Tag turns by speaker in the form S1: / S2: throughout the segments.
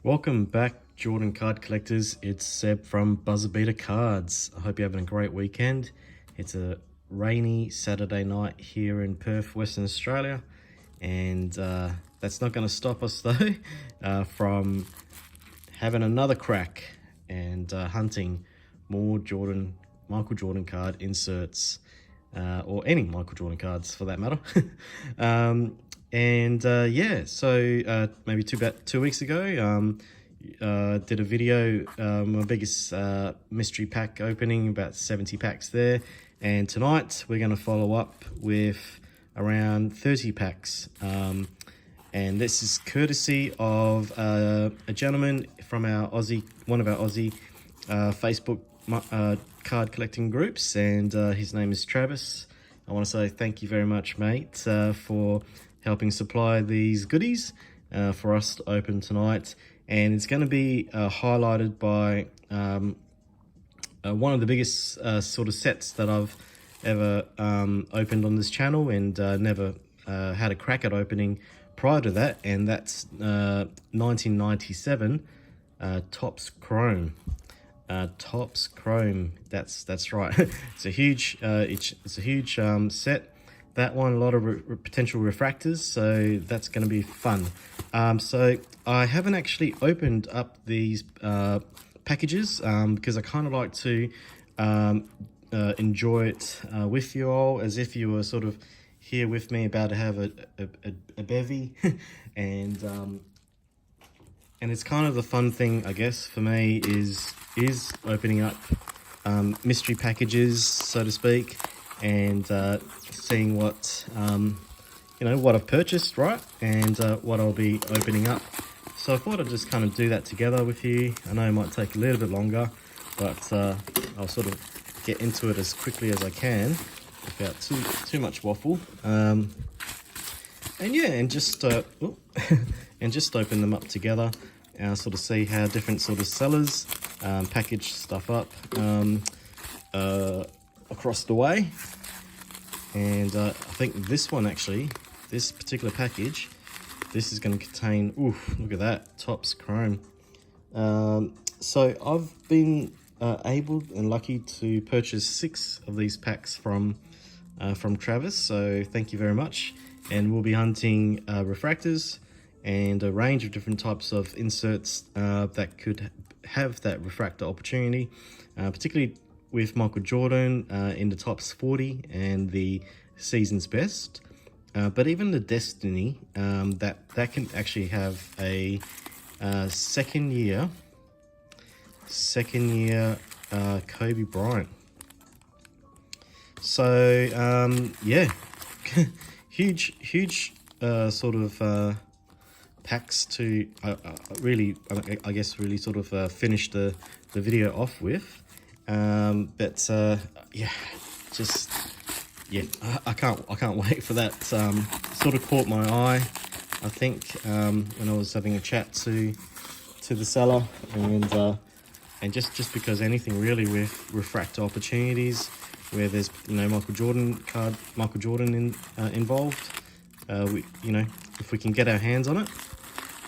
S1: Welcome back, Jordan card collectors. It's Seb from Buzzerbeater Cards. I hope you're having a great weekend. It's a rainy Saturday night here in Perth, Western Australia, and that's not going to stop us though from having another crack and hunting more Michael Jordan card inserts, or any Michael Jordan cards for that matter. Yeah, so maybe about 2 weeks ago, did a video, my biggest mystery pack opening, about 70 packs there. And tonight we're going to follow up with around 30 packs. And this is courtesy of a gentleman from one of our Aussie Facebook card collecting groups, and his name is Travis. I want to say thank you very much, mate, for helping supply these goodies for us to open tonight. And it's going to be highlighted by one of the biggest sort of sets that I've ever opened on this channel, and never had a crack at opening prior to that, and that's 1997 Topps Chrome. Topps Chrome, that's right. It's a huge set. That one, a lot of potential refractors, so that's going to be fun. So I haven't actually opened up these packages because I kind of like to enjoy it with you all, as if you were sort of here with me, about to have a bevy. And it's kind of the fun thing, I guess, for me is opening up mystery packages, so to speak, and seeing what what I've purchased, right, and what I'll be opening up. So I thought I'd just kind of do that together with you. I know it might take a little bit longer, but I'll sort of get into it as quickly as I can without too much waffle. And just and just open them up together, sort of see how different sort of sellers package stuff up across the way. And I think this one, actually, this particular package, this is going to contain, look at that, Topps Chrome. So I've been able and lucky to purchase 6 of these packs from Travis, so thank you very much. And we'll be hunting refractors and a range of different types of inserts that could have that refractor opportunity, particularly with Michael Jordan in the Topps 40 and the season's best, but even the Destiny, that can actually have a second year Kobe Bryant. So yeah, huge sort of packs to really, I guess, really sort of finish the video off with. I can't wait for that. Sort of caught my eye, I think, when I was having a chat to the seller, and just because anything really with refractor opportunities where there's Michael Jordan involved, if we can get our hands on it,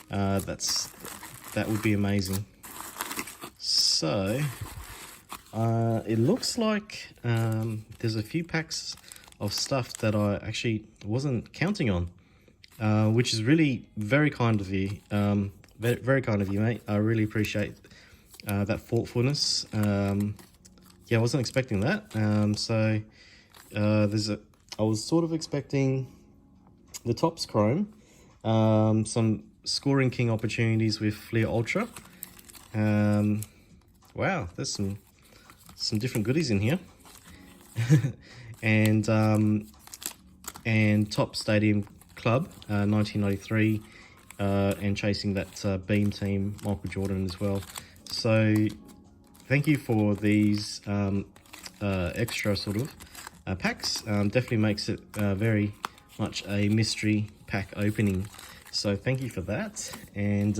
S1: that would be amazing. So it looks like there's a few packs of stuff that I actually wasn't counting on, which is really very kind of you. Very kind of you, mate. I really appreciate that thoughtfulness. Yeah, I wasn't expecting that. I was sort of expecting the Topps Chrome, some Scoring King opportunities with Fleer Ultra. Wow, there's some different goodies in here. and Top Stadium Club 1993, and chasing that Beam Team Michael Jordan as well. So thank you for these extra sort of packs. Definitely makes it very much a mystery pack opening, so thank you for that. And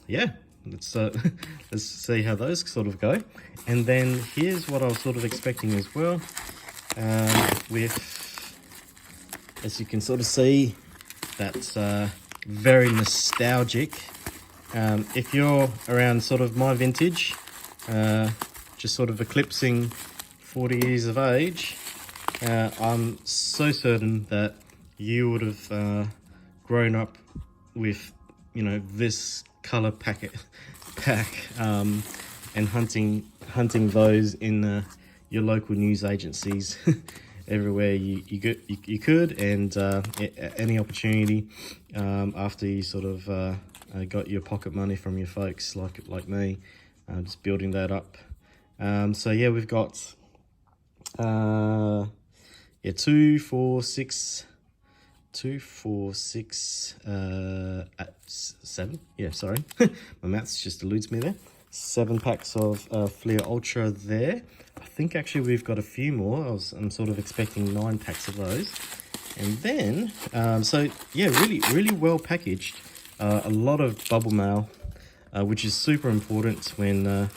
S1: yeah, let's see how those sort of go. And then here's what I was sort of expecting as well, with, as you can sort of see, that very nostalgic If you're around sort of my vintage, just sort of eclipsing 40 years of age, I'm so certain that you would have grown up with, you know, this color pack, and hunting those in your local news agencies everywhere you could, and any opportunity after you sort of got your pocket money from your folks like me, just building that up. So yeah, we've got yeah, 2, 4, 6, 7. Yeah, sorry, my maths just eludes me there. 7 packs of Fleer Ultra there. I think actually we've got a few more. I'm sort of expecting 9 packs of those. And then, so yeah, really well packaged. A lot of bubble mail, which is super important when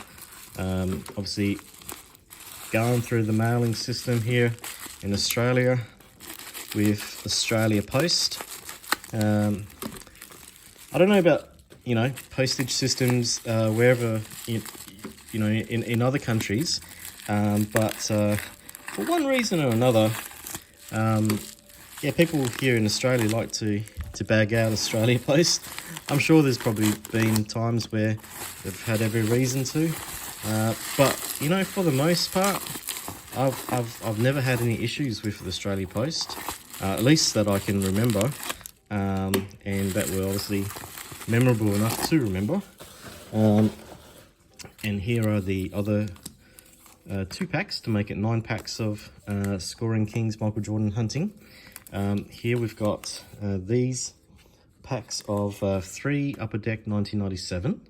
S1: obviously going through the mailing system here in Australia with Australia Post. I don't know about, you know, postage systems wherever, you know, in other countries, but for one reason or another, yeah, people here in Australia like to bag out Australia Post. I'm sure there's probably been times where they've had every reason to, but you know, for the most part, I've never had any issues with the Australia Post, at least that I can remember, and that were obviously memorable enough to remember. And here are the other 2 packs to make it 9 packs of Scoring Kings Michael Jordan hunting. Here we've got these packs of 3 Upper Deck 1997.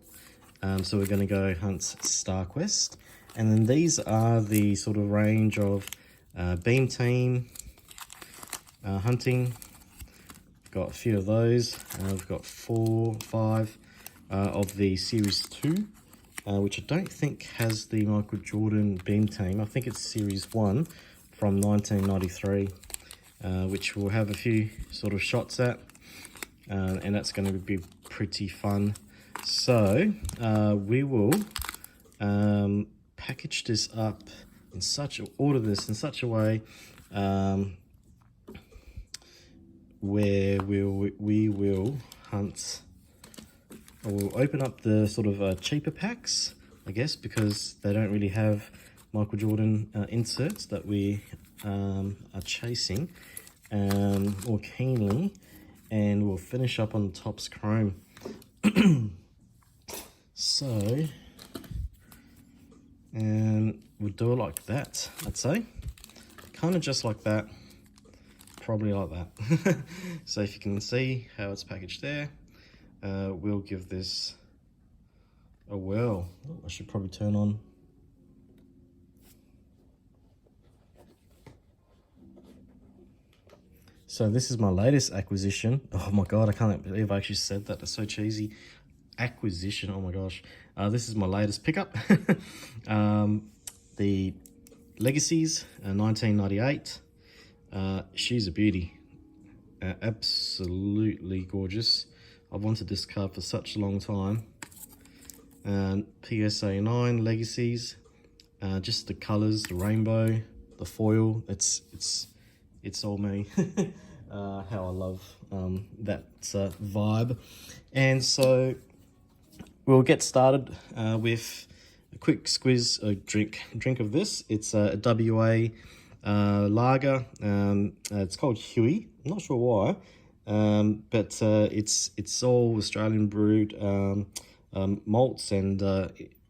S1: So we're going to go hunt StarQuest. And then these are the sort of range of Beam Team hunting. We've got a few of those. We've got 4, 5 of the Series 2, which I don't think has the Michael Jordan Beam Team. I think it's Series 1 from 1993, which we'll have a few sort of shots at, and that's going to be pretty fun. So we will package this up in order this in such a way where we will hunt, or we'll open up the sort of cheaper packs, I guess, because they don't really have Michael Jordan inserts that we are chasing more keenly, and we'll finish up on Topps Chrome. So, and we'll do it like that, I'd say. Kind of just like that. Probably like that. So if you can see how it's packaged there, we'll give this a whirl. Oh, I should probably turn on. So this is my latest acquisition. Oh my God, I can't believe I actually said that. That's so cheesy. Acquisition, oh my gosh. This is my latest pickup. The Legacies, 1998. She's a beauty. Absolutely gorgeous. I've wanted this card for such a long time. PSA 9 Legacies. Just the colors, the rainbow, the foil. It's all me. How I love that vibe. And so we'll get started with a quick squiz, a drink of this. It's a WA lager. It's called Huey. I'm not sure why, but it's all Australian brewed malts, and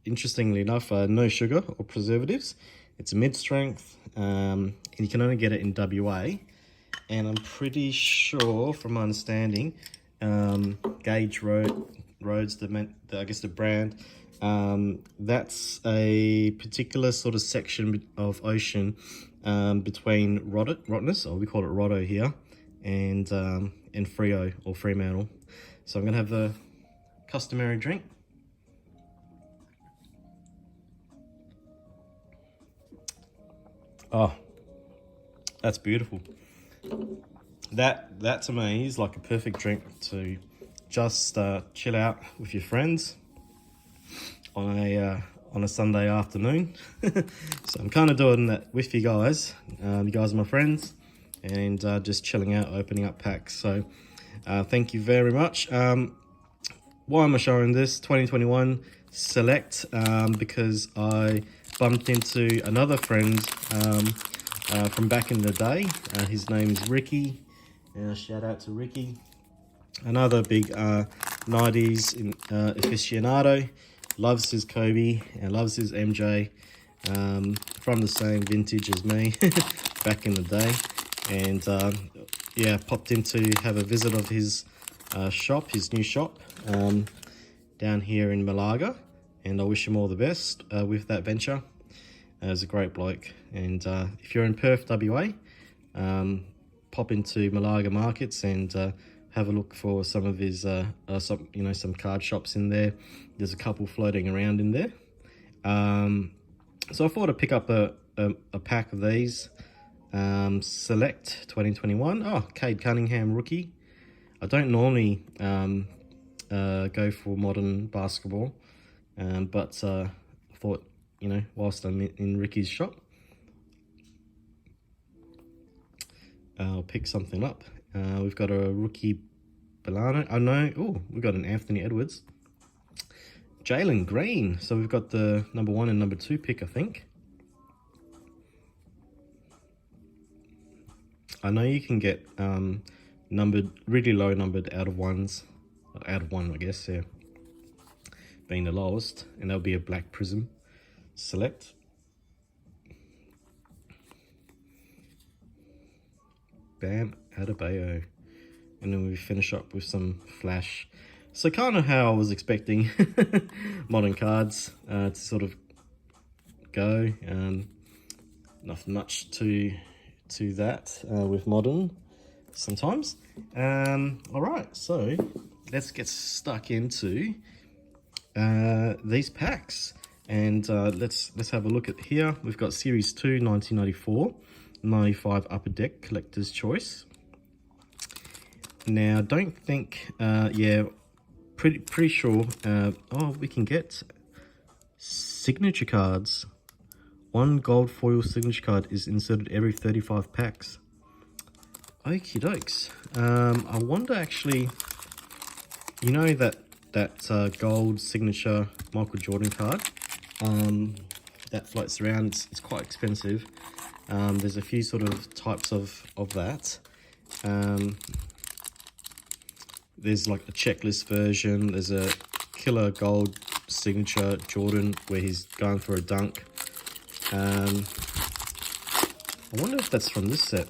S1: interestingly enough, no sugar or preservatives. It's a mid-strength, and you can only get it in WA. And I'm pretty sure, from my understanding, Gauge Roads, I guess the brand, that's a particular sort of section of ocean between Rottnest, or we call it Rotto here, and Freo or Fremantle. So I'm gonna have the customary drink. Oh, that's beautiful. That to me is like a perfect drink to just chill out with your friends on a Sunday afternoon. So I'm kind of doing that with you guys. You guys are my friends, and just chilling out, opening up packs. So thank you very much. Why am I showing this? 2021 Select, because I bumped into another friend from back in the day. His name's Ricky. Shout out to Ricky. Another big 90s aficionado. Loves his Kobe and loves his MJ. From the same vintage as me back in the day. And yeah, popped in to have a visit of his shop, his new shop, down here in Malaga. And I wish him all the best with that venture. He's a great bloke. And if you're in Perth, WA, pop into Malaga markets and have a look for some of his, some card shops in there. There's a couple floating around in there. So I thought I'd pick up a pack of these. Select 2021. Oh, Cade Cunningham rookie. I don't normally go for modern basketball, but I thought, whilst I'm in Ricky's shop, I'll pick something up. We've got a rookie Belano. Oh no, oh, we've got an Anthony Edwards. Jalen Green. So we've got the number 1 and number 2 pick, I think. I know you can get numbered, really low numbered out of 1s. Out of 1, I guess, yeah. Being the lowest. And that'll be a black prism. Select. Bam Adebayo. And then we finish up with some flash. So kind of how I was expecting modern cards to sort of go. Nothing much to that with modern sometimes. All right, so let's get stuck into these packs. And let's have a look at here. We've got Series 2, 1994, 95 Upper Deck Collector's Choice. Now, I don't think, yeah, pretty sure, oh, we can get signature cards. 1 gold foil signature card is inserted every 35 packs. Okie dokes. I wonder actually, that gold signature Michael Jordan card that floats around, it's quite expensive. There's a few sort of types of that. There's like a checklist version. There's a killer gold signature Jordan where he's going for a dunk. I wonder if that's from this set,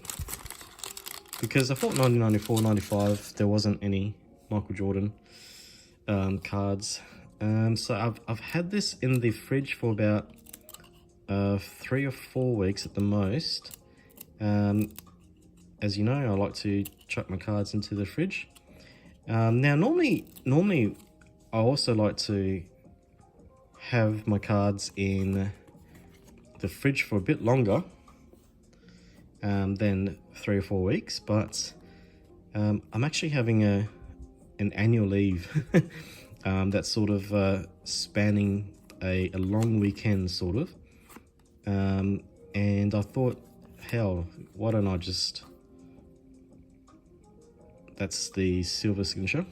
S1: because I thought 1994, 95 there wasn't any Michael Jordan cards. So I've had this in the fridge for about 3 or 4 weeks at the most. As you know, I like to chuck my cards into the fridge. Now, normally, I also like to have my cards in the fridge for a bit longer than 3 or 4 weeks, but I'm actually having an annual leave that's sort of spanning a long weekend, sort of. And I thought, hell, why don't I just... That's the silver signature.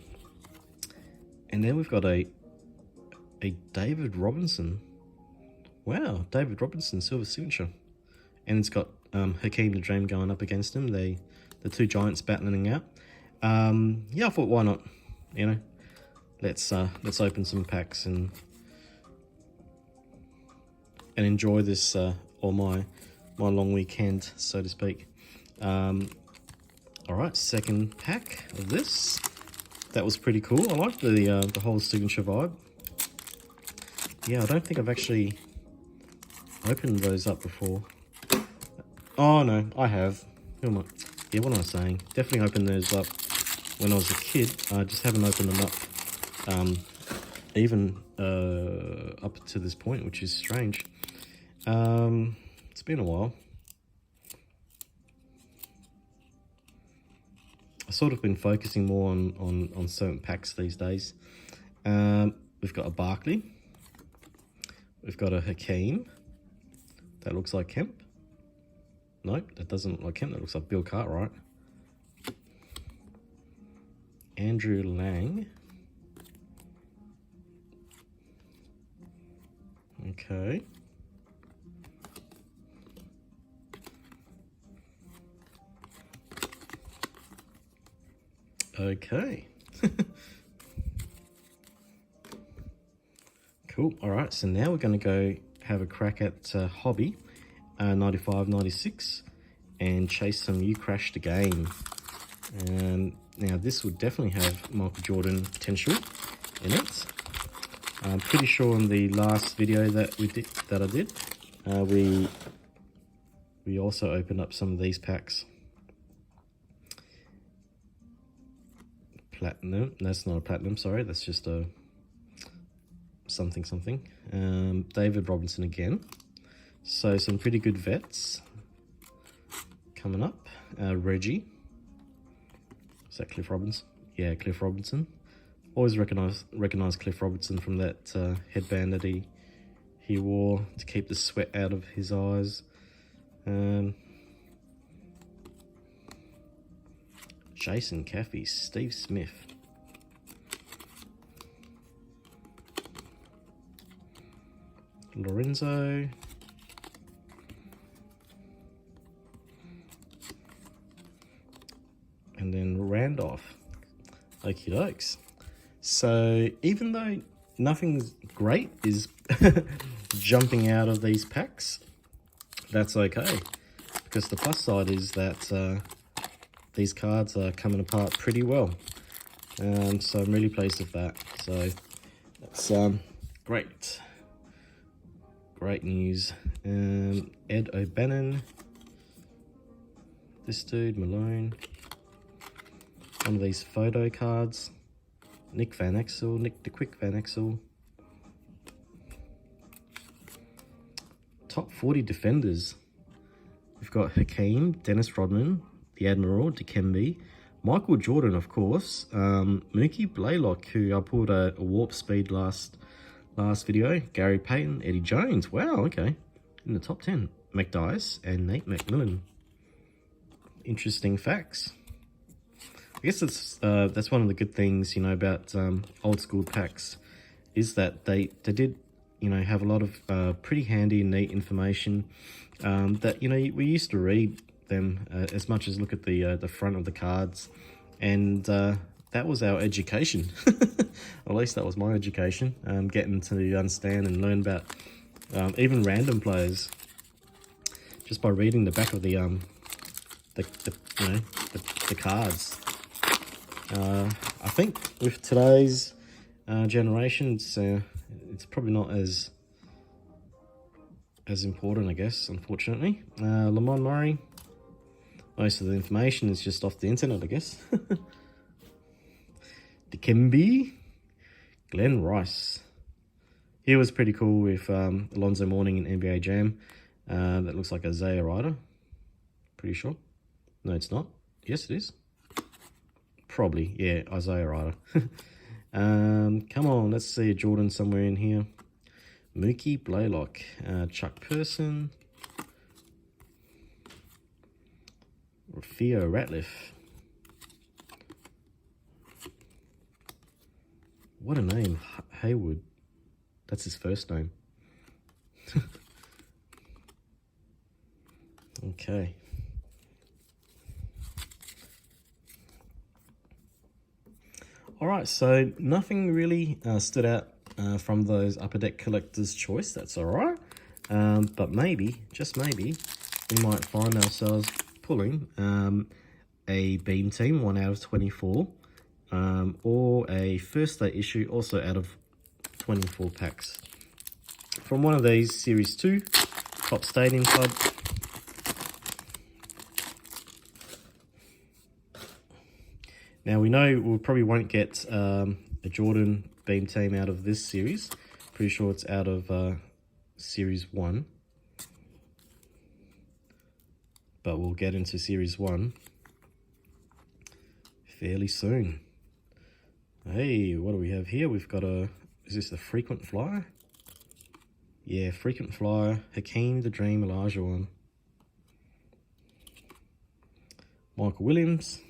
S1: And then we've got a David Robinson. Wow, David Robinson silver signature. And it's got Hakeem the Dream going up against him. The 2 giants battling out. Yeah, I thought, why not? Let's open some packs and enjoy this or my long weekend, so to speak. All right, second pack of this. That was pretty cool. I like the whole signature vibe. Yeah, I don't think I've actually opened those up before. Oh no, I have. Who am I? Yeah, what am I saying? Definitely opened those up when I was a kid. I just haven't opened them up even up to this point, which is strange. It's been a while. I've sort of been focusing more on certain packs these days. We've got a Barkley. We've got a Hakeem. That looks like Kemp. Nope, that doesn't look like Kemp. That looks like Bill Cartwright. Andrew Lang. Okay. Okay. Cool. All right, so now we're going to go have a crack at Hobby 95, 96 and chase some You Crashed the Game. Now this would definitely have Michael Jordan potential in it. I'm pretty sure in the last video that I did, we also opened up some of these packs. Platinum. That's not a platinum. Sorry, that's just a something. David Robinson again. So some pretty good vets coming up. Reggie. Is that Cliff Robinson? Yeah, Cliff Robinson. Always recognize Cliff Robinson from that headband that he wore to keep the sweat out of his eyes. Jason Caffey, Steve Smith. Lorenzo. And then Randolph. Okie dokes. So even though nothing great is jumping out of these packs, that's okay. Because the plus side is that these cards are coming apart pretty well. So I'm really pleased with that. So that's great. Great news. Ed O'Bannon. This dude, Malone. One of these photo cards. Nick Van Exel, Nick the Quick Van Exel. Top 40 defenders. We've got Hakeem, Dennis Rodman, the Admiral, Dikembe, Michael Jordan, of course, Mookie Blaylock, who I pulled a warp speed last video, Gary Payton, Eddie Jones, wow, okay, in the top 10, McDice, and Nate McMillan. Interesting facts. I guess that's one of the good things, you know, about old school packs, is that they did, you know, have a lot of pretty handy and neat information that, you know, we used to read them as much as look at the front of the cards, and that was our education. Or at least that was my education, getting to understand and learn about even random players just by reading the back of the cards. I think with today's generation, it's probably not as important, I guess, unfortunately. Lamont Murray, most of the information is just off the internet, I guess. Dikembe, Glenn Rice. He was pretty cool with Alonzo Mourning in NBA Jam. That looks like Isaiah Ryder. Pretty sure. No, it's not. Yes, it is. Probably, yeah, Isaiah Ryder. Come on, let's see a Jordan somewhere in here. Mookie Blaylock, Chuck Person, Theo Ratliff. What a name, Haywood. That's his first name. Okay. All right, so nothing really stood out from those Upper Deck Collector's Choice. That's all right. But maybe, just maybe, we might find ourselves pulling a Beam Team 1 out of 24, or a First Day issue also out of 24 packs. From one of these Series 2, Top Stadium Club. Now we know we probably won't get a Jordan Beam Team out of this series. Pretty sure it's out of Series 1. But we'll get into Series 1. fairly soon. Hey, what do we have here? We've got is this the frequent flyer? Yeah, frequent flyer, Hakeem the Dream Elijah one. Michael Williams.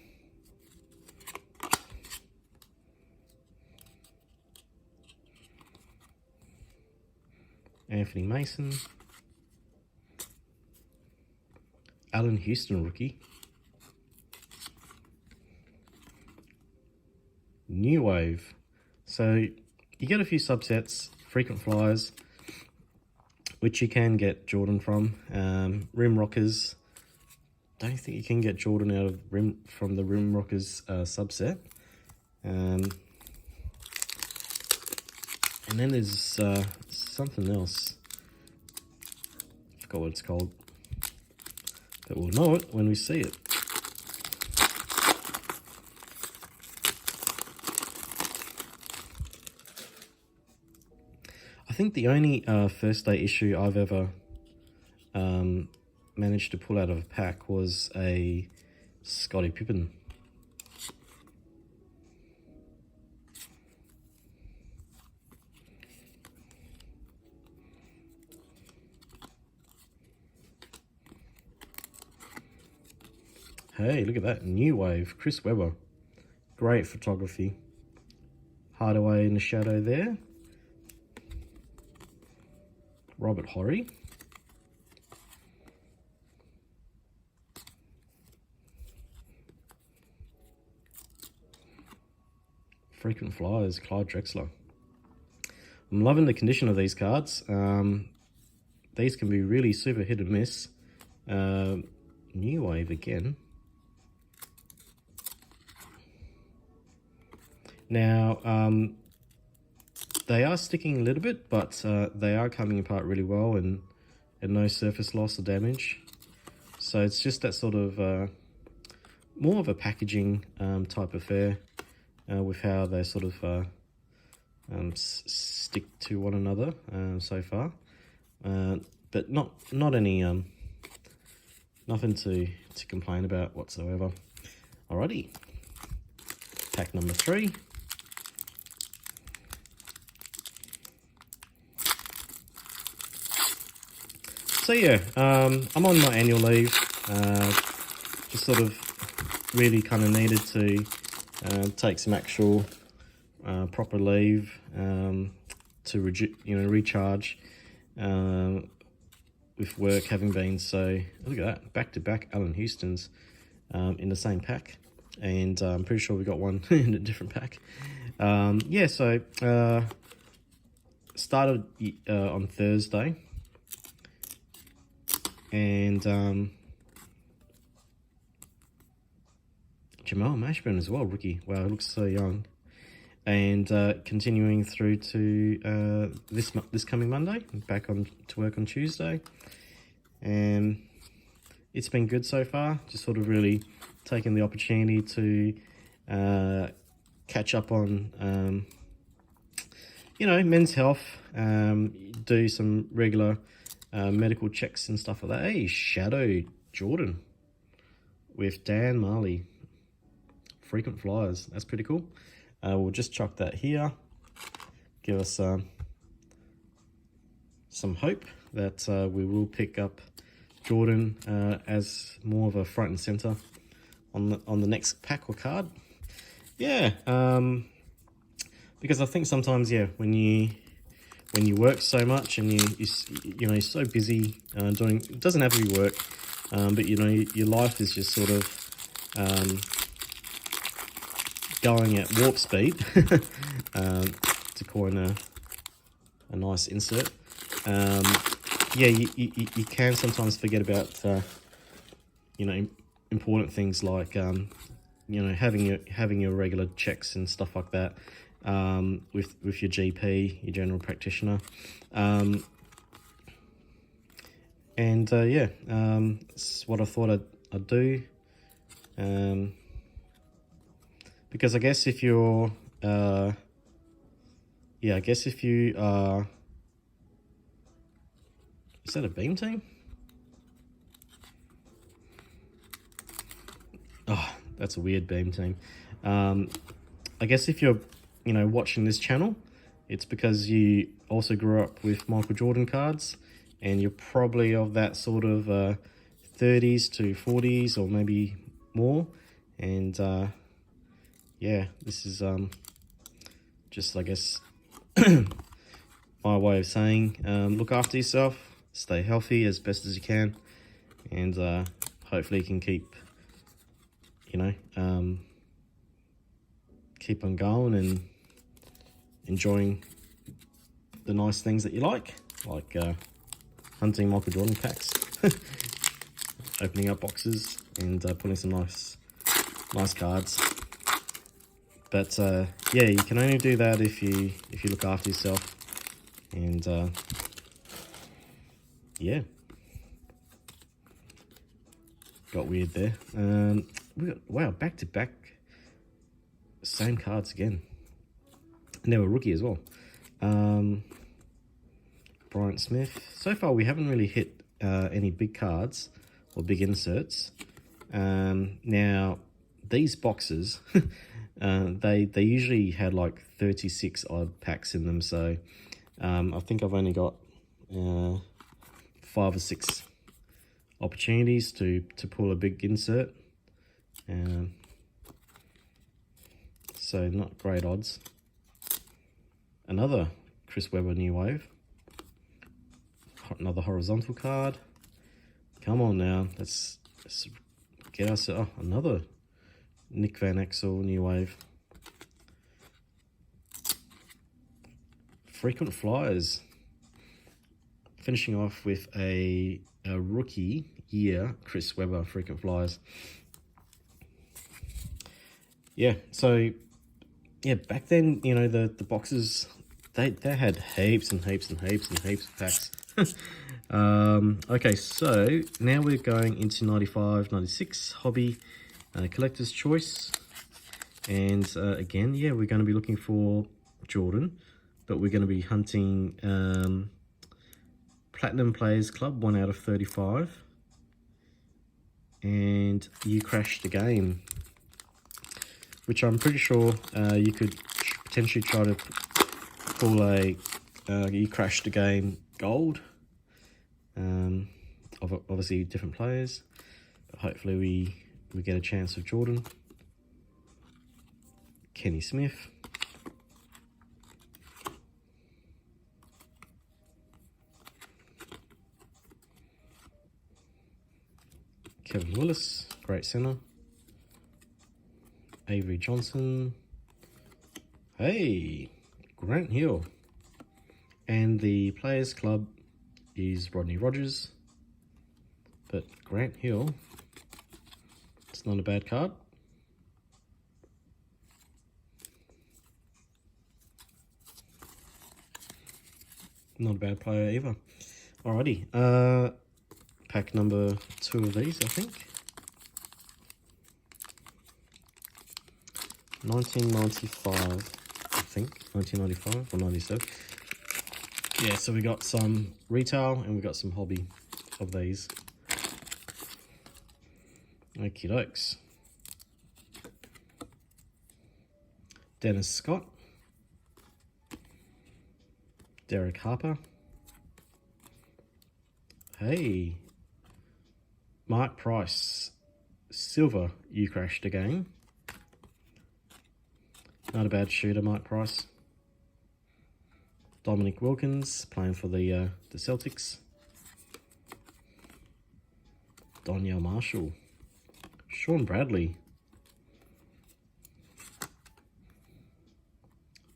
S1: Anthony Mason. Allen Houston rookie. New Wave. So you get a few subsets, frequent flyers, which you can get Jordan from. Rim Rockers. Don't think you can get Jordan out of from the Rim Rockers subset. And then there's something else. I forgot what it's called. But we'll know it when we see it. I think the only first day issue I've ever managed to pull out of a pack was a Scottie Pippen. Hey, look at that. New Wave, Chris Webber. Great photography. Hardaway in the shadow there. Robert Horry. Frequent flyers, Clyde Drexler. I'm loving the condition of these cards. These can be really super hit and miss. New Wave again. Now, they are sticking a little bit, but they are coming apart really well and no surface loss or damage. So it's just that sort of more of a packaging type affair with how they sort of stick to one another so far. But not any nothing to complain about whatsoever. Alrighty, pack number 3. So yeah, I'm on my annual leave. Just sort of really kind of needed to take some actual proper leave to recharge with work having been so. Look at that, back-to-back Allen Houstons in the same pack, and I'm pretty sure we got one in a different pack. Yeah, so started on Thursday. And Jamal Mashburn as well, rookie. Wow, he looks so young. And continuing through to this coming Monday, back on to work on Tuesday. And it's been good so far. Just sort of really taking the opportunity to catch up on men's health. Do some regular medical checks and stuff like that. Hey, Shadow Jordan with Dan Marley. Frequent flyers. That's pretty cool. We'll just chuck that here. Give us some hope that we will pick up Jordan as more of a front and center on the next pack or card. Yeah, because I think sometimes, yeah, when you work so much and you're so busy doing, it doesn't have to be work, but your life is just sort of going at warp speed, to coin a nice insert. Yeah, you can sometimes forget about important things like having your regular checks and stuff like that. With your GP, your general practitioner, and yeah, it's what I thought I'd do, because I guess if you're, I guess if you are, is that a beam team? Oh, that's a weird beam team. I guess if you're, watching this channel, it's because you also grew up with Michael Jordan cards, and you're probably of that sort of 30s to 40s or maybe more. And yeah, this is just, I guess, my way of saying look after yourself, stay healthy as best as you can, and hopefully you can keep keep on going and enjoying the nice things that you like hunting Michael Jordan packs, opening up boxes, and putting some nice cards. But yeah, you can only do that if you look after yourself. And yeah, got weird there. We got, wow, back to back, same cards again. And they were rookie as well. Bryant Smith. So far, we haven't really hit any big cards or big inserts. Now, these boxes, they usually had like 36 odd packs in them. So I think I've only got 5 or 6 opportunities to pull a big insert. So not great odds. Another Chris Webber New Wave. Another horizontal card. Come on now, let's get us another Nick Van Exel New Wave. Frequent Flyers. Finishing off with a rookie year Chris Webber Frequent Flyers. Yeah, so yeah, back then, the boxes, they had heaps and heaps and heaps and heaps of packs. Okay, so now we're going into 95, 96 hobby collector's choice. And again, yeah, we're going to be looking for Jordan, but we're going to be hunting Platinum Players Club 1 out of 35. And You Crashed the Game, which I'm pretty sure you could potentially try to pull a You Crashed the Game gold. Obviously different players, but hopefully we get a chance of Jordan. Kenny Smith. Kevin Willis, great center. Avery Johnson. Hey, Grant Hill. And the Players Club is Rodney Rogers. But Grant Hill, it's not a bad card. Not a bad player either. Alrighty, pack number 2 of these, I think. 1995, I think. 1995 or 97. Yeah, so we got some retail and we got some hobby of these. Okie dokes. Dennis Scott. Derek Harper. Hey. Mark Price. Silver, You Crashed a Game. Not a bad shooter, Mark Price. Dominic Wilkins, playing for the Celtics. Donyell Marshall. Sean Bradley.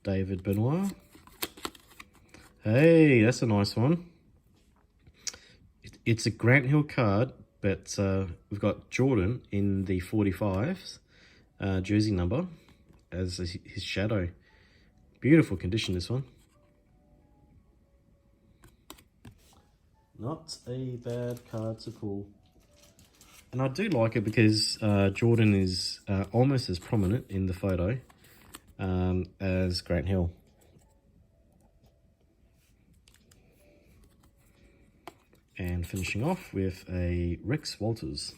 S1: David Benoit. Hey, that's a nice one. It's a Grant Hill card, but we've got Jordan in the 45s jersey number as his shadow. Beautiful condition, this one. Not a bad card to pull. And I do like it because Jordan is almost as prominent in the photo as Grant Hill. And finishing off with a Rex Walters.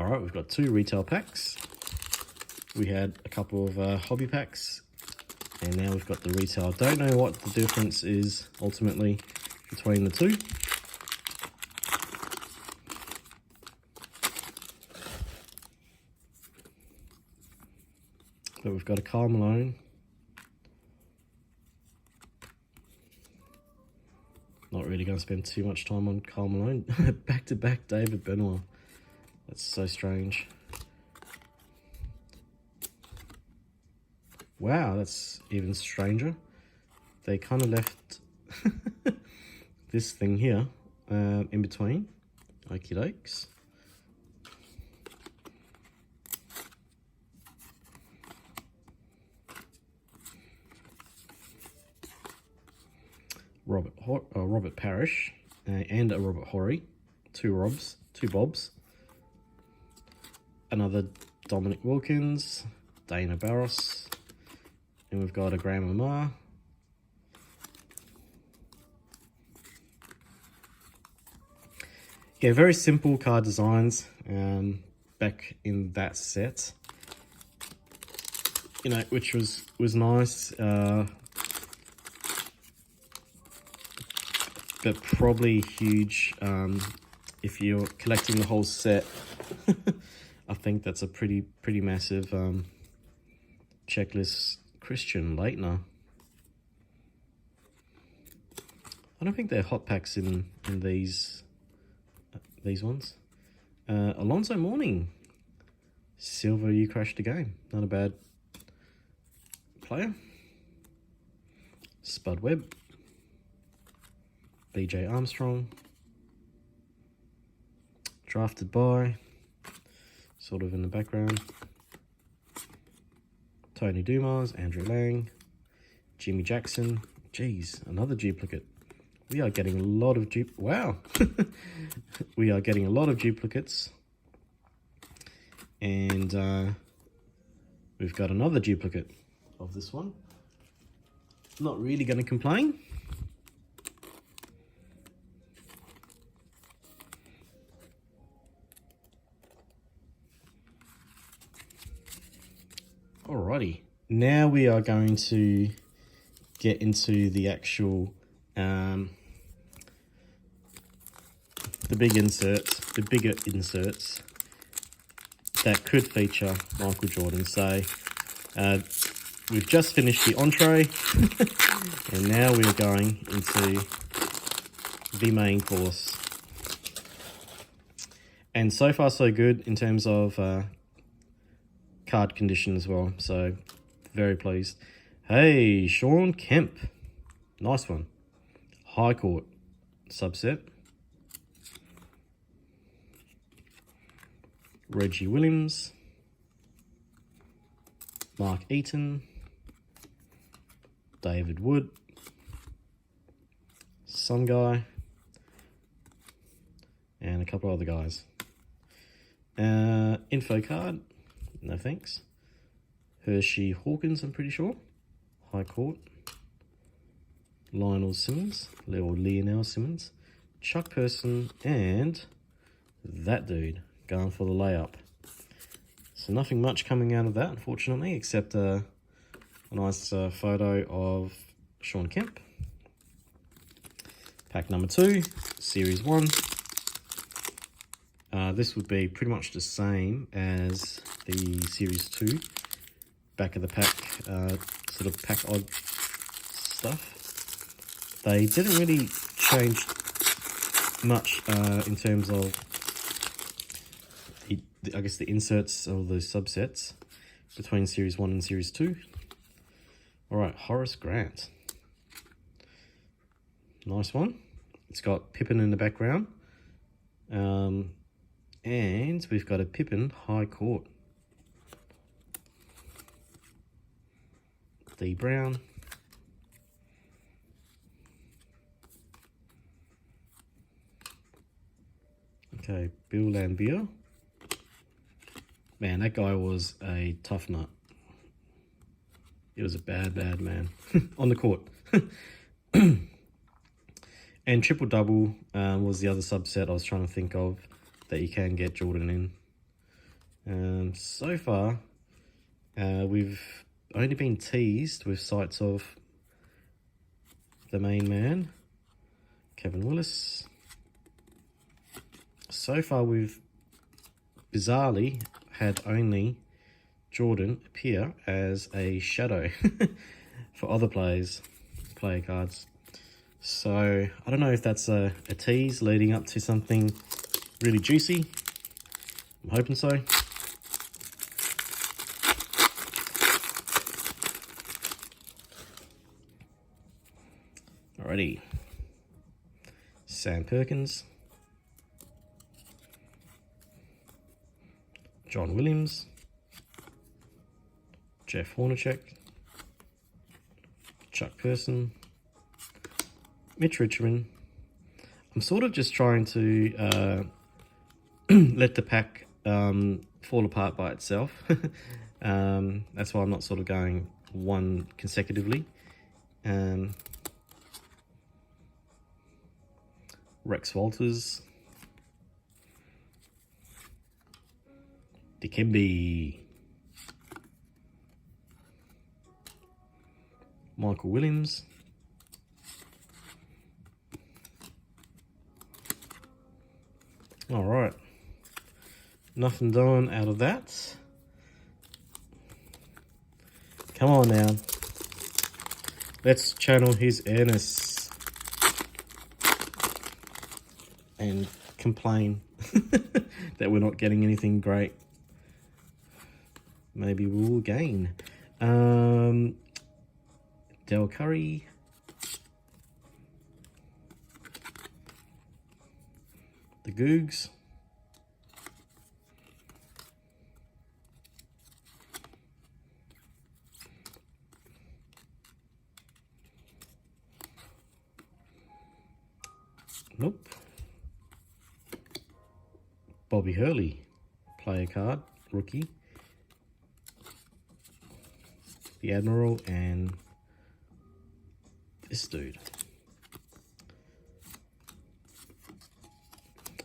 S1: Alright, we've got 2 retail packs. We had a couple of hobby packs. And now we've got the retail. Don't know what the difference is ultimately between the two. But we've got a Karl Malone. Not really going to spend too much time on Karl Malone. Back-to-back David Benoit. That's so strange. Wow, that's even stranger. They kind of left this thing here in between. Okie dokes. Robert Parrish and a Robert Horry. 2 Robs, 2 Bobs. Another Dominic Wilkins, Dana Barros. And we've got a Graham Amar. Yeah, very simple card designs back in that set. You know, which was nice. But probably huge if you're collecting the whole set. I think that's a pretty massive checklist. Christian Leitner. I don't think they're hot packs in these ones. Alonzo Mourning. Silver, you crashed the game. Not a bad player. Spud Webb. BJ Armstrong. Drafted by. Sort of in the background. Tony Dumas, Andrew Lang, Jimmy Jackson. Geez, another duplicate. We are getting a lot of wow. We are getting a lot of duplicates. And we've got another duplicate of this one. Not really going to complain. Alrighty, now we are going to get into the actual, the bigger inserts that could feature Michael Jordan. So we've just finished the entree, and now we are going into the main course. And so far so good in terms of card condition as well, so very pleased. Hey, Sean Kemp, nice one. High Court subset. Reggie Williams, Mark Eaton, David Wood, some guy, and a couple other guys. Info card. No thanks. Hershey Hawkins, I'm pretty sure. High Court. Lionel Simmons, or Lionel Simmons. Chuck Person, and that dude going for the layup. So nothing much coming out of that, unfortunately, except a nice photo of Sean Kemp. Pack number 2, Series 1. This would be pretty much the same as the Series 2. Back of the pack, sort of pack odd stuff. They didn't really change much in terms of, I guess, the inserts or the subsets between Series 1 and Series 2. Alright, Horace Grant. Nice one. It's got Pippen in the background. And we've got a Pippen High Court. D. Brown. Okay, Bill Laimbeer. Man, that guy was a tough nut. He was a bad man on the court. And Triple Double was the other subset I was trying to think of that you can get Jordan in. So far, we've only been teased with sights of the main man, Kevin Willis. So far, we've bizarrely had only Jordan appear as a shadow for other player cards. So I don't know if that's a tease leading up to something really juicy. I'm hoping so. Alrighty. Sam Perkins. John Williams. Jeff Hornacek. Chuck Person. Mitch Richmond. I'm sort of just trying to let the pack fall apart by itself. That's why I'm not sort of going one consecutively. Rex Walters. Dikembe. Michael Williams. All right. Nothing done out of that. Come on now. Let's channel his airness and complain that we're not getting anything great. Maybe we'll gain. Del Curry. The Googs. Nope. Bobby Hurley, player card, rookie. The Admiral and this dude.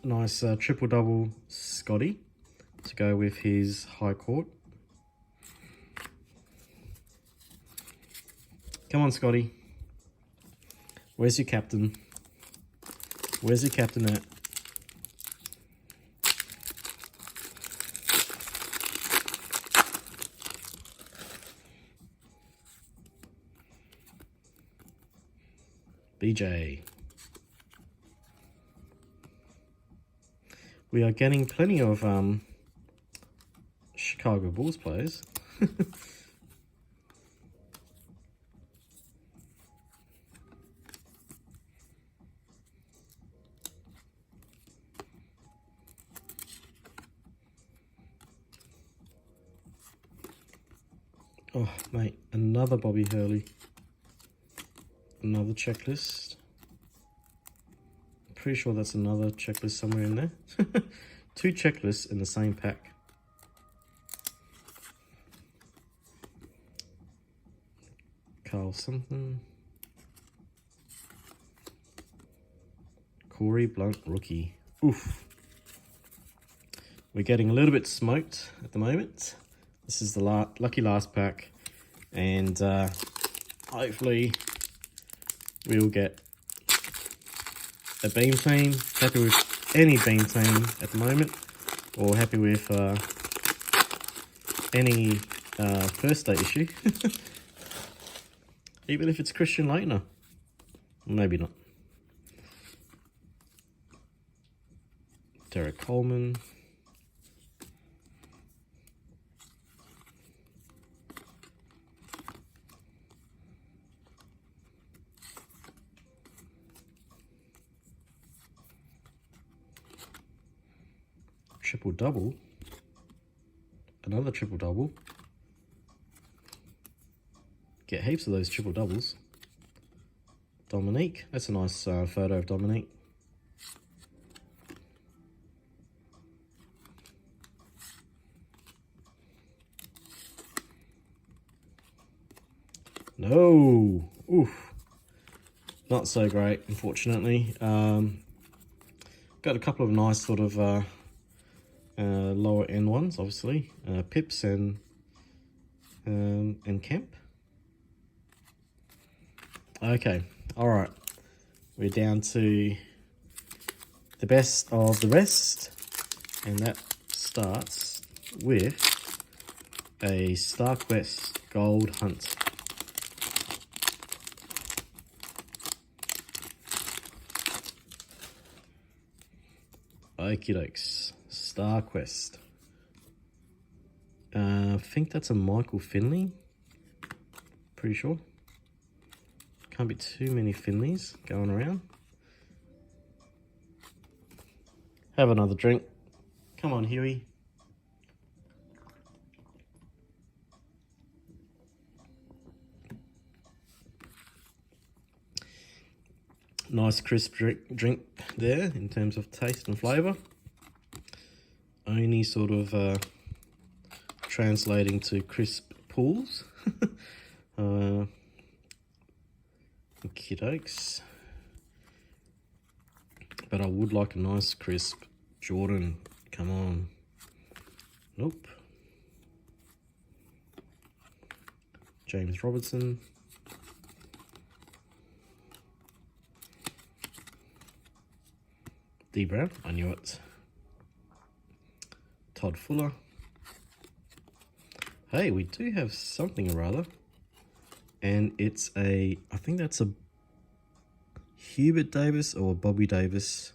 S1: Nice triple-double Scotty to go with his High Court. Come on, Scotty. Where's your captain? Where's your captain at? BJ. We are getting plenty of Chicago Bulls players. Oh, mate, another Bobby Hurley. Another checklist. Pretty sure that's another checklist somewhere in there. 2 checklists in the same pack. Carl something. Corey Blunt, rookie. Oof. We're getting a little bit smoked at the moment. This is the lucky last pack. And hopefully we'll get a beam team. Happy with any beam team at the moment, or happy with any first day issue. Even if it's Christian Leitner. Maybe not. Derek Coleman. Triple double. Another triple double. Get heaps of those triple doubles. Dominique. That's a nice photo of Dominique. No. Oof. Not so great, unfortunately. Got a couple of nice sort of lower end ones, obviously, Pips and Kemp. Okay, all right, we're down to the best of the rest, and that starts with a StarQuest Gold Hunt. Okie dokes, StarQuest. I think that's a Michael Finley. Pretty sure. Can't be too many Finleys going around. Have another drink. Come on, Huey. Nice crisp drink there in terms of taste and flavour. Only sort of translating to crisp pools. Okie dokes. But I would like a nice crisp Jordan. Come on. Nope. James Robertson. D Brown, I knew it. Todd Fuller. Hey, we do have something or other. And it's I think that's a Hubert Davis or Bobby Davis.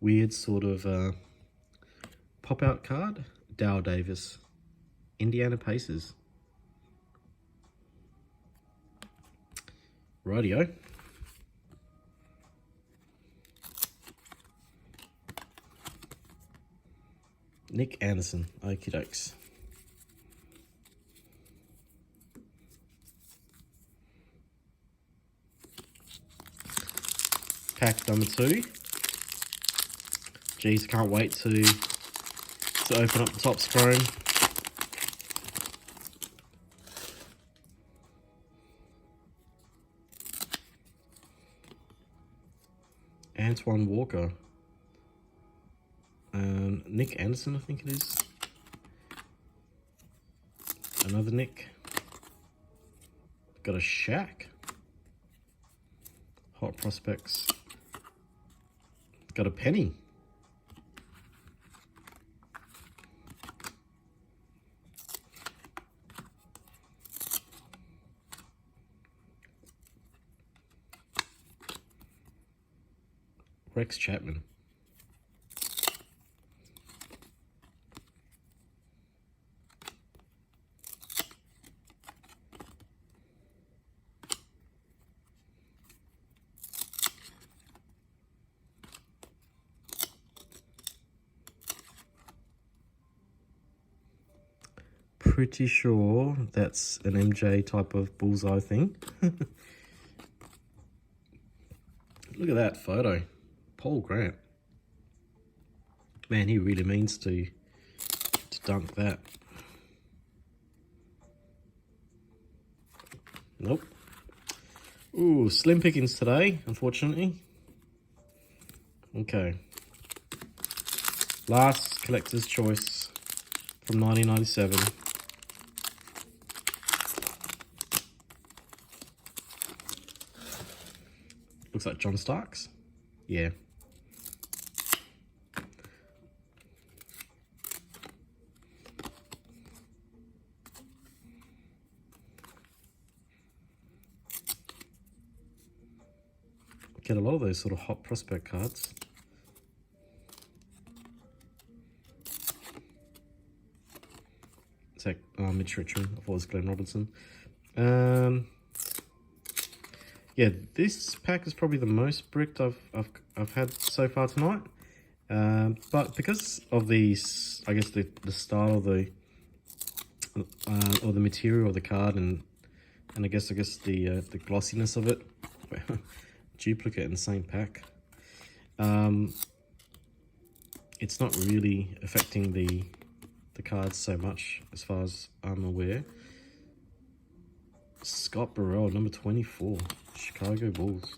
S1: Weird sort of pop-out card. Dow Davis. Indiana Pacers. Rightio. Nick Anderson. Okie dokes. Pack number 2. Geez, I can't wait to open up the Topps Chrome. Antoine Walker. Nick Anderson, I think it is. Another Nick. Got a Shaq. Hot Prospects. Got a Penny. Rex Chapman. Pretty sure that's an MJ type of bullseye thing. Look at that photo. Paul Grant. Man, he really means to dunk that. Nope. Ooh, slim pickings today, unfortunately. Okay. Last collector's choice from 1997. Looks like John Starks. Yeah. Get a lot of those sort of hot prospect cards. It's like Mitch Richmond. I thought it was Glenn Robinson. Yeah, this pack is probably the most bricked I've had so far tonight. But because of these, I guess the style of the or the material of the card, and I guess the glossiness of it, duplicate in the same pack. It's not really affecting the cards so much as far as I'm aware. Scott Burrell, number 24, Chicago Bulls.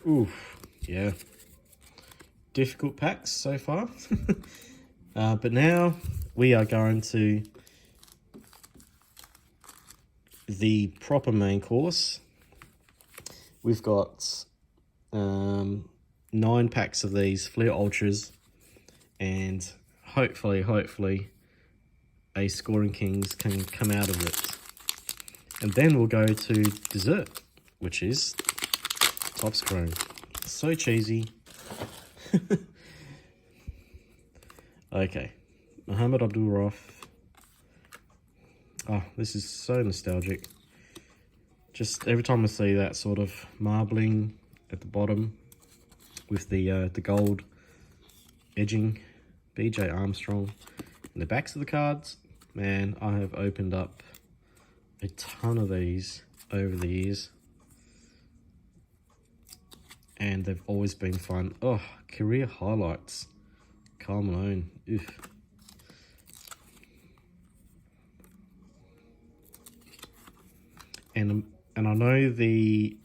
S1: Oof, yeah. Difficult packs so far. But now we are going to the proper main course. We've got 9 packs of these Flair Ultras, and hopefully a Scoring Kings can come out of it. And then we'll go to dessert, which is Topps Chrome. So cheesy. Okay, Muhammad Abdul Rauf. Oh, this is so nostalgic. Just every time I see that sort of marbling at the bottom with the gold edging, BJ Armstrong, and the backs of the cards, man, I have opened up a ton of these over the years, and they've always been fun. Oh, career highlights, Karl Malone. Oof. And I know the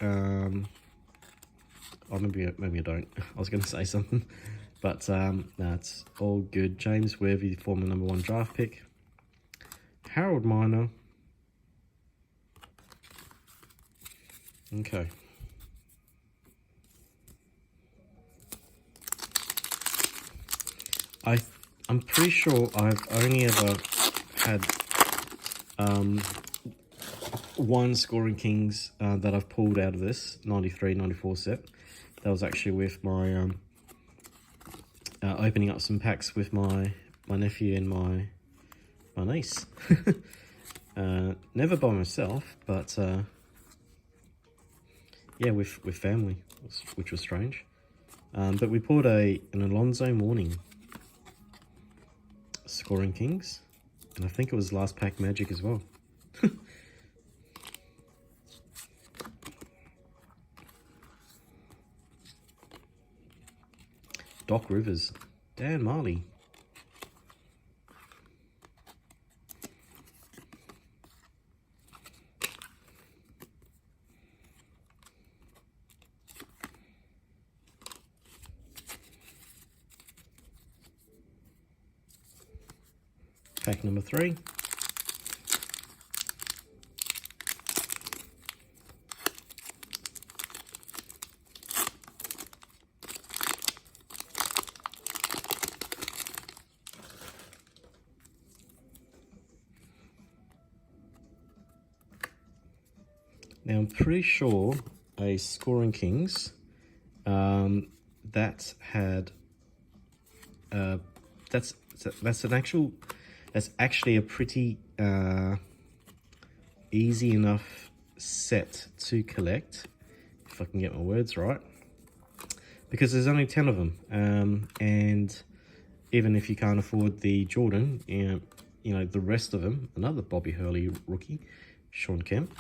S1: oh, maybe I don't. I was going to say something, but no, it's all good. James Worthy, former #1 draft pick. Harold Miner. Okay. I'm pretty sure I've only ever had one Scoring Kings that I've pulled out of this 93-94 set. That was actually with my opening up some packs with my nephew and my niece. Never by myself, but yeah, with family, which was strange. But we pulled an Alonzo Mourning Scoring Kings, and I think it was last pack Magic as well. Doc Rivers, Dan Marley. Pack number 3. Now I'm pretty sure a Scoring Kings that had that's actually a pretty easy enough set to collect, if I can get my words right, because there's only 10 of them, and even if you can't afford the Jordan, you know the rest of them, another Bobby Hurley rookie, Sean Kemp.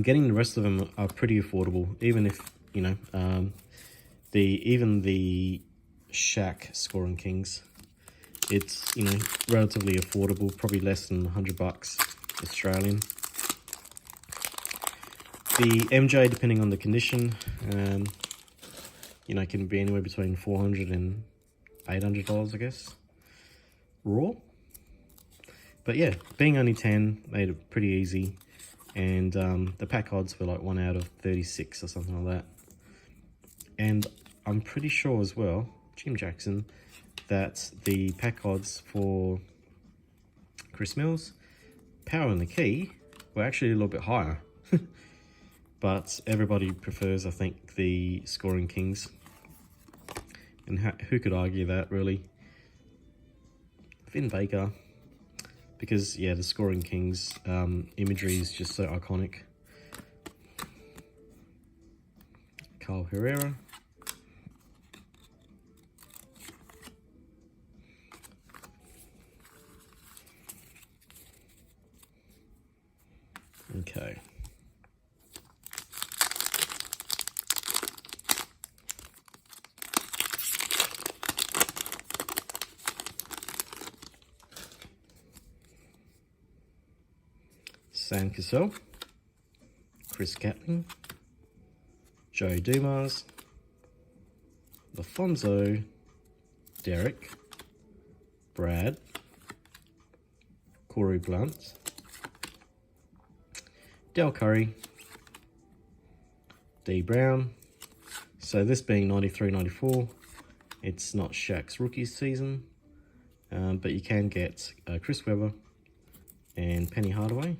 S1: Getting the rest of them are pretty affordable, even if, you know, even the Shaq Scoring Kings, it's, you know, relatively affordable, probably less than $100 Australian. The MJ, depending on the condition, you know, can be anywhere between $400 and $800, I guess, raw. But yeah, being only 10 made it pretty easy. And the pack odds were like 1 out of 36 or something like that. And I'm pretty sure as well, Jim Jackson, that the pack odds for Chris Mills, Power and the Key were actually a little bit higher. But everybody prefers, I think, the Scoring Kings. And who could argue that, really? Vin Baker. Because, yeah, the Scoring Kings imagery is just so iconic. Carl Herrera. Okay. Sam Cassell, Chris Gatling, Joe Dumas, Lafonso, Derek, Brad, Corey Blunt, Del Curry, D Brown. So this being 93-94, it's not Shaq's rookie season, but you can get Chris Webber and Penny Hardaway.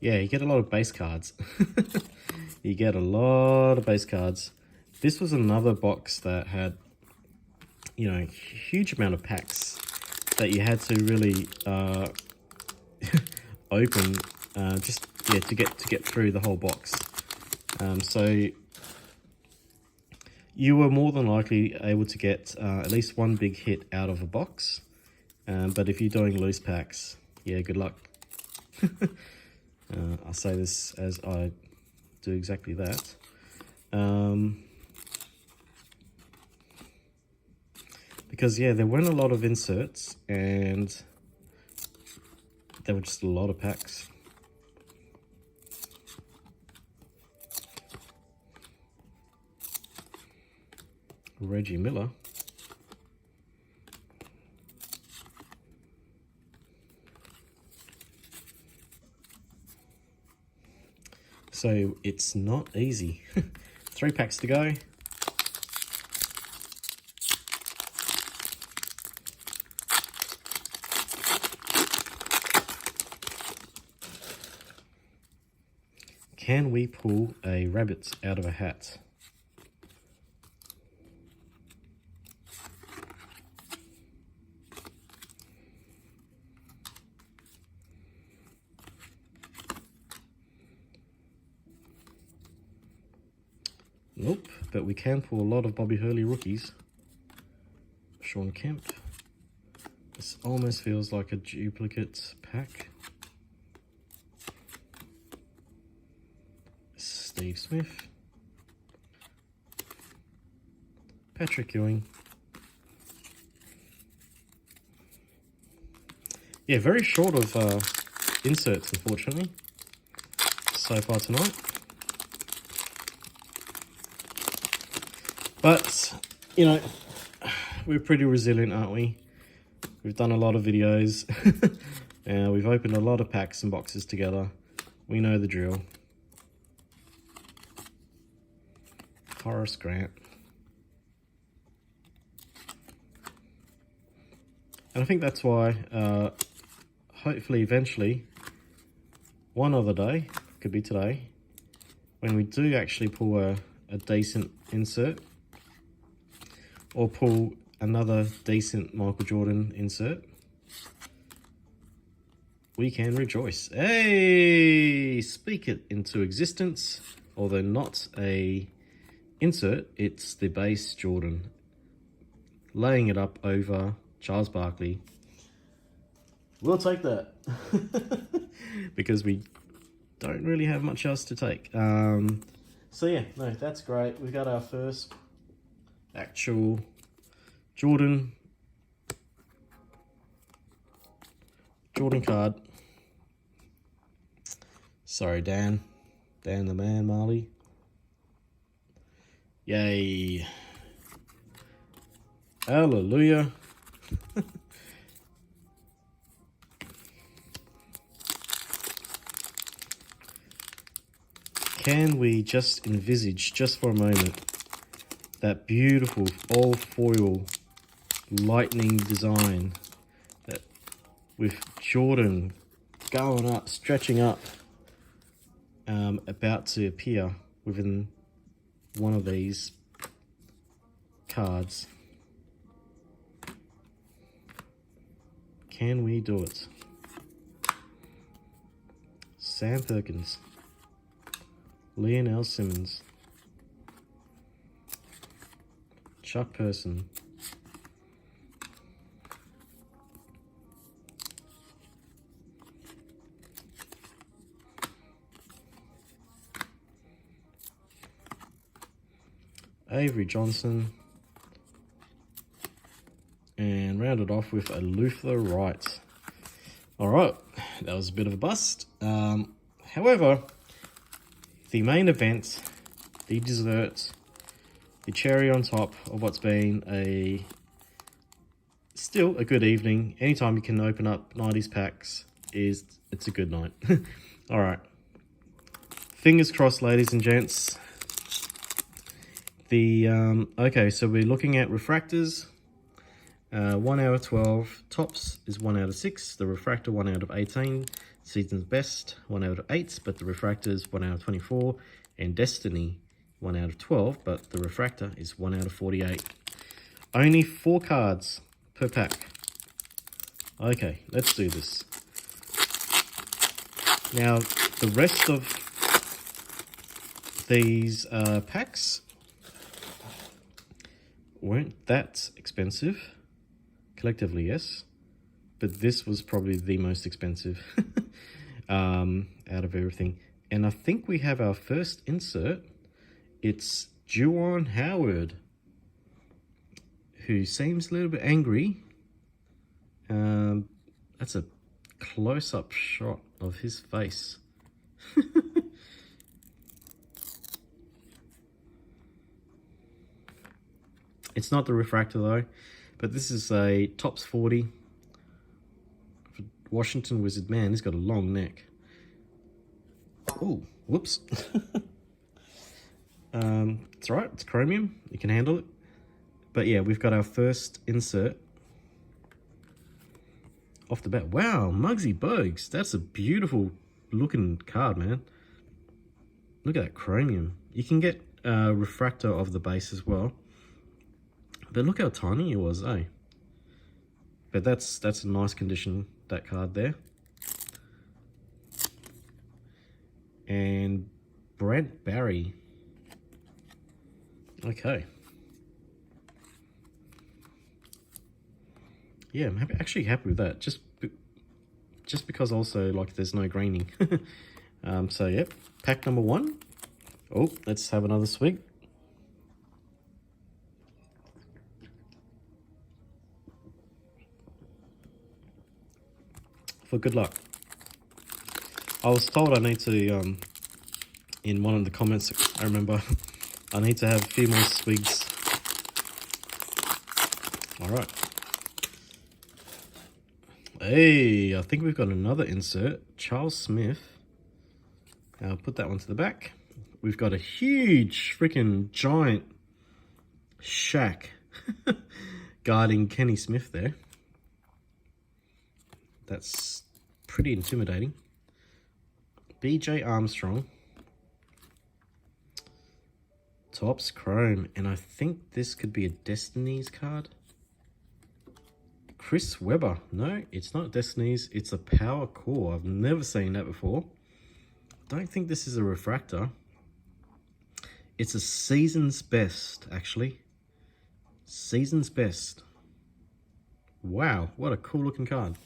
S1: Yeah, you get a lot of base cards. You get a lot of base cards. This was another box that had, you know, a huge amount of packs that you had to really open just to get through the whole box. So you were more than likely able to get at least one big hit out of a box. But if you're doing loose packs, yeah, good luck. I say this as I do exactly that. Because yeah, there weren't a lot of inserts and there were just a lot of packs. Reggie Miller. So it's not easy. 3 packs to go. Can we pull a rabbit out of a hat? Nope, but we can pull a lot of Bobby Hurley rookies. Sean Kemp. This almost feels like a duplicate pack. Steve Smith. Patrick Ewing. Yeah, very short of inserts, unfortunately, so far tonight. But, you know, we're pretty resilient, aren't we? We've done a lot of videos. We've opened a lot of packs and boxes together. We know the drill. Horace Grant. And I think that's why, hopefully, eventually, one other day, could be today, when we do actually pull a decent insert, or pull another decent Michael Jordan insert, we can rejoice. Hey, speak it into existence. Although not a insert, it's the base Jordan, laying it up over Charles Barkley. We'll take that. Because we don't really have much else to take. So yeah, no, that's great. We've got our first actual Jordan card. Sorry, Dan the man, Marley. Yay. Hallelujah. Can we just envisage, just for a moment, that beautiful all foil lightning design that with Jordan going up, stretching up, about to appear within one of these cards? Can we do it? Sam Perkins, Lionel Simmons, Chuck Person, Avery Johnson, and rounded off with a Luther Wright. All right, that was a bit of a bust. However, the main event, the dessert, the cherry on top of what's been still a good evening. Anytime you can open up 90s packs, it's a good night. All right. Fingers crossed, ladies and gents. Okay, so we're looking at refractors. 1 out of 12. Tops is 1 out of 6. The refractor 1 out of 18. Season's best 1 out of 8, but the refractor is 1 out of 24. And Destiny 1 out of 12, but the refractor is 1 out of 48. Only 4 cards per pack. Okay, let's do this. Now, the rest of these packs weren't that expensive. Collectively, yes. But this was probably the most expensive out of everything. And I think we have our first insert. It's Juwan Howard, who seems a little bit angry. That's a close-up shot of his face. It's not the refractor though, but this is a Topps 40. Washington Wizard. Man, he's got a long neck. Oh, whoops. It's alright, it's chromium. You can handle it. But yeah, we've got our first insert off the bat. Wow, Muggsy Bogues. That's a beautiful looking card, man. Look at that chromium. You can get a refractor of the base as well. But look how tiny it was, eh? But that's a nice condition, that card there. And Brent Barry. Okay. Yeah, I'm actually happy with that. Just because also, like, there's no graining. So, yep. Pack number 1. Oh, let's have another swig. For good luck. I was told I need to, in one of the comments, I remember, I need to have a few more swigs. Alright. Hey, I think we've got another insert. Charles Smith. I'll put that one to the back. We've got a huge, freaking giant Shaq guarding Kenny Smith there. That's pretty intimidating. BJ Armstrong. Topps Chrome. And I think this could be a Destiny's card. Chris Webber. No, it's not Destiny's. It's a Power Core. I've never seen that before. Don't think this is a refractor. It's a Season's Best, actually. Season's Best. Wow, what a cool looking card.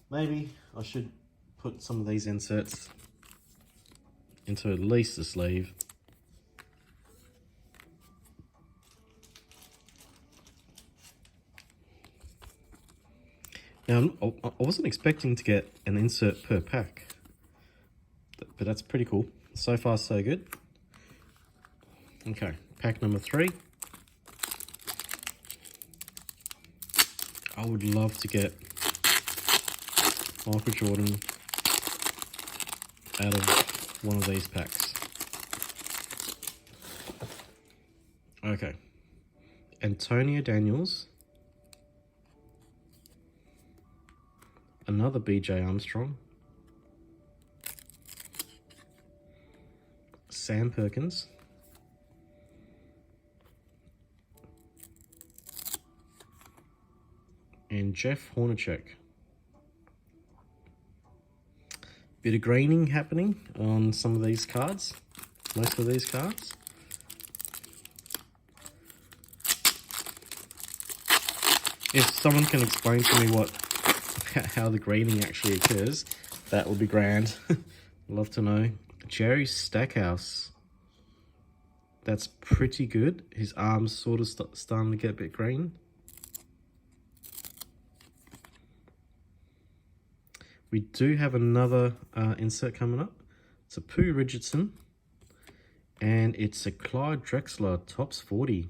S1: Maybe I should put some of these inserts into at least the sleeve. Now, I wasn't expecting to get an insert per pack, but that's pretty cool. So far, so good. Okay, pack number 3. I would love to get Michael Jordan out of one of these packs. Okay. Antonio Daniels. Another BJ Armstrong. Sam Perkins. And Jeff Hornacek. Bit of graining happening on some of these cards. Most of these cards. If someone can explain to me how the graining actually occurs, that would be grand. Love to know. Jerry Stackhouse. That's pretty good. His arm's sort of starting to get a bit green. we do have another insert coming up. It's a Pooh Richardson, and it's a Clyde Drexler Tops 40.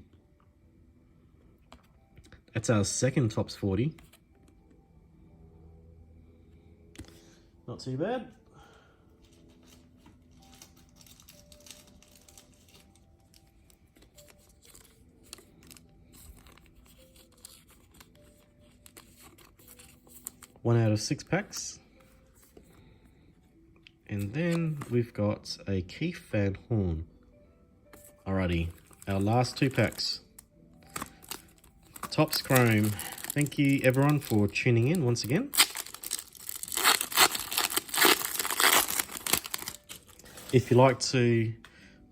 S1: That's our second Tops 40. Not too bad. One out of 6 packs. And then we've got a Keith Van Horn. Alrighty, our last 2 packs. Topps Chrome. Thank you everyone for tuning in once again. If you like to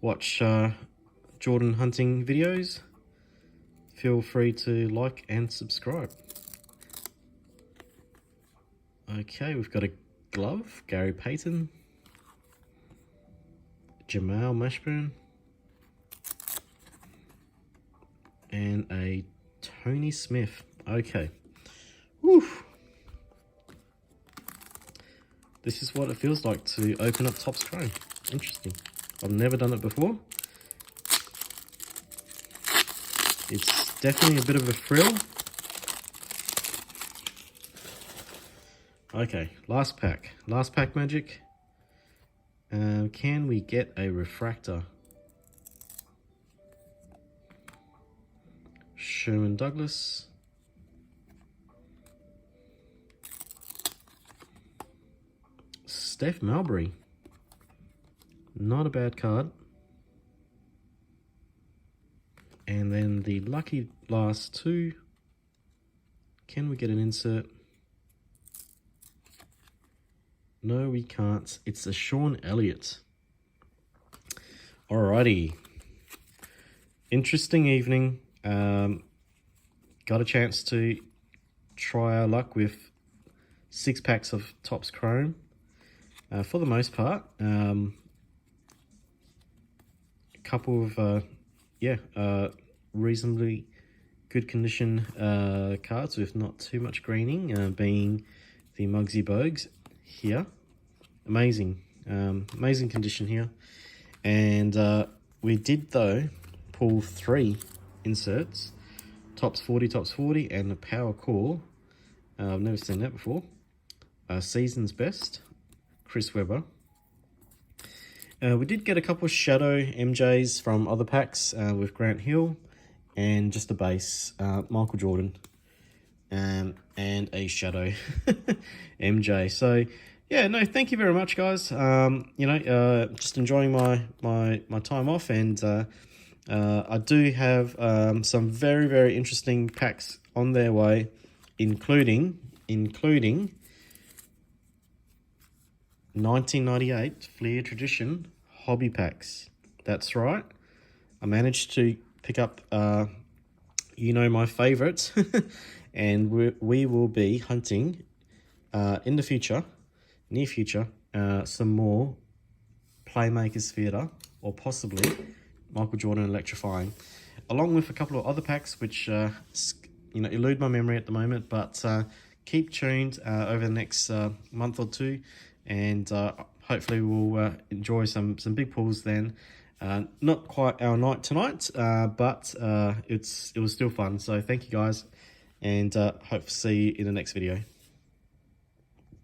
S1: watch Jordan hunting videos, feel free to like and subscribe. Okay, we've got a glove, Gary Payton, Jamal Mashburn, and a Tony Smith. Okay. Woo. This is what it feels like to open up Topps Chrome. Interesting. I've never done it before. It's definitely a bit of a thrill. Okay, last pack. Last pack magic. Can we get a refractor? Sherman Douglas. Steph Malbury. Not a bad card. And then the lucky last 2. Can we get an insert? No, we can't. It's a Sean Elliott. Alrighty. Interesting evening. Got a chance to try our luck with 6 packs of Topps Chrome. For the most part. A couple of, reasonably good condition cards with not too much greening, being the Muggsy Bogues here. Amazing condition here. And we did though pull 3 inserts, Topps 40, and a Power Call. I've never seen that before. Season's Best, Chris Webber. We did get a couple of shadow MJs from other packs with Grant Hill, and just a base Michael Jordan, and a shadow MJ. So yeah, no, thank you very much, guys. Just enjoying my time off, and I do have some very, very interesting packs on their way, including 1998 Fleer Tradition hobby packs. That's right. I managed to pick up, my favorites, and we will be hunting in the near future, some more Playmakers Theatre, or possibly Michael Jordan Electrifying, along with a couple of other packs which elude my memory at the moment, but keep tuned over the next month or 2, and hopefully we'll enjoy some big pulls then. Not quite our night tonight, but it was still fun. So thank you guys, and hope to see you in the next video.